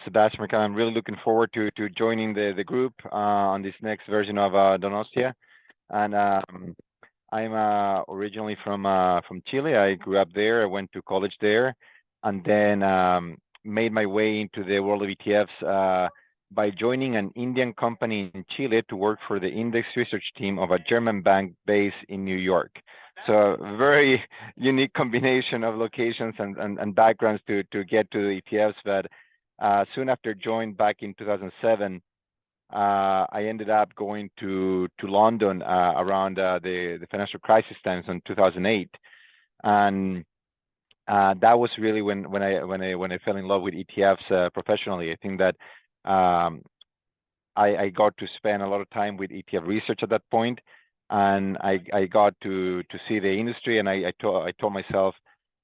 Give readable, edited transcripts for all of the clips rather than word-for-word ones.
Sebastian Mercado. I'm really looking forward to joining the group on this next version of Donostia. And I'm originally from Chile. I grew up there. I went to college there, and then made my way into the world of ETFs by joining an Indian company in Chile to work for the index research team of a German bank based in New York. So a very unique combination of locations and backgrounds to get to the ETFs. But soon after joined back in 2007, I ended up going to London around the financial crisis times in 2008, and that was really when I fell in love with ETFs professionally. I think that um, I got to spend a lot of time with ETF research at that point, and I got to see the industry, and I told myself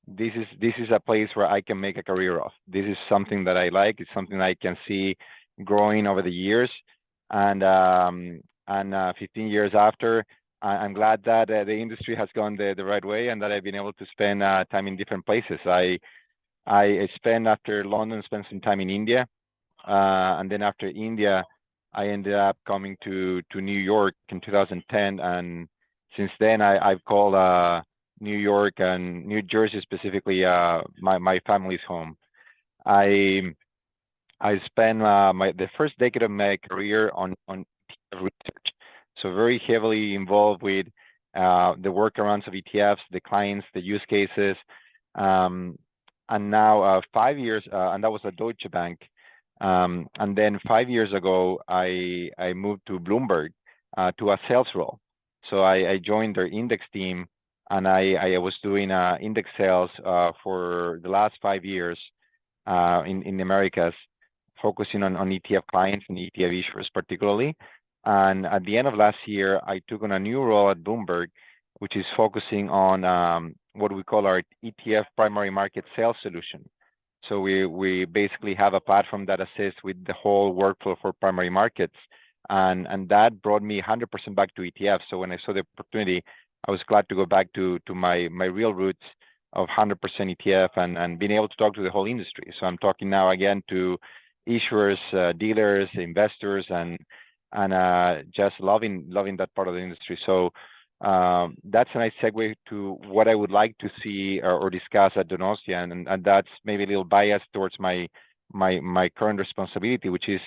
this is a place where I can make a career of. This is something that I like. It's something I can see growing over the years, and 15 years after, I'm glad that the industry has gone the right way, and that I've been able to spend time in different places. I spent after London, spent some time in India, and then after India, I ended up coming to New York in 2010, and since then I've called New York and New Jersey specifically my family's home. I I spent my the first decade of my career on research, so very heavily involved with the workarounds of ETFs, the clients, the use cases, um, and now 5 years, and that was at Deutsche Bank. And then 5 years ago, I moved to Bloomberg to a sales role. So I joined their index team, and I was doing index sales for the last 5 years in the Americas, focusing on ETF clients and ETF issuers particularly. And at the end of last year, I took on a new role at Bloomberg, which is focusing on what we call our ETF primary market sales solution. So we basically have a platform that assists with the whole workflow for primary markets, and that brought me 100% back to ETF. So when I saw the opportunity, I was glad to go back to my real roots of 100% ETF and being able to talk to the whole industry. So I'm talking now again to issuers, dealers, investors, and just loving that part of the industry. So that's a nice segue to what I would like to see or discuss at Donostia, and that's maybe a little bias towards my current responsibility, which is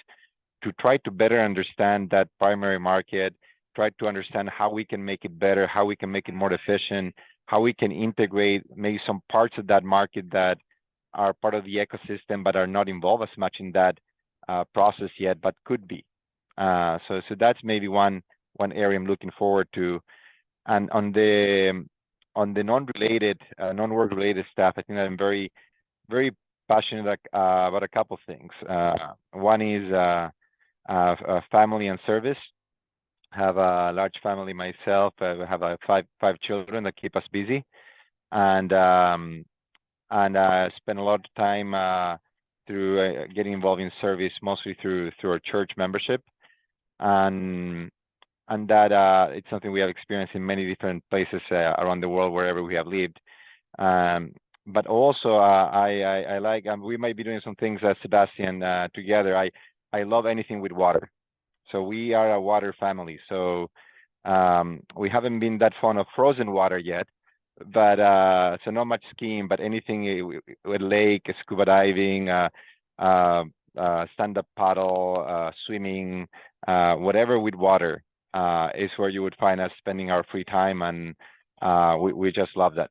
to try to better understand that primary market, try to understand how we can make it better, how we can make it more efficient, how we can integrate maybe some parts of that market that are part of the ecosystem but are not involved as much in that process yet, but could be. So that's maybe one area I'm looking forward to. And on the non-related, non-work related stuff, I think I'm very passionate about a couple of things. One is family and service. Have a large family myself. I have five children that keep us busy, and spend a lot of time through getting involved in service, mostly through our church membership, and that it's something we have experienced in many different places around the world wherever we have lived. Um, but also, I like, we might be doing some things, Sebastian, together. I love anything with water. So we are a water family. So we haven't been that fond of frozen water yet, but so not much skiing, but anything with lake, scuba diving, uh, stand-up paddle, swimming, whatever with water is where you would find us spending our free time, and we just love that.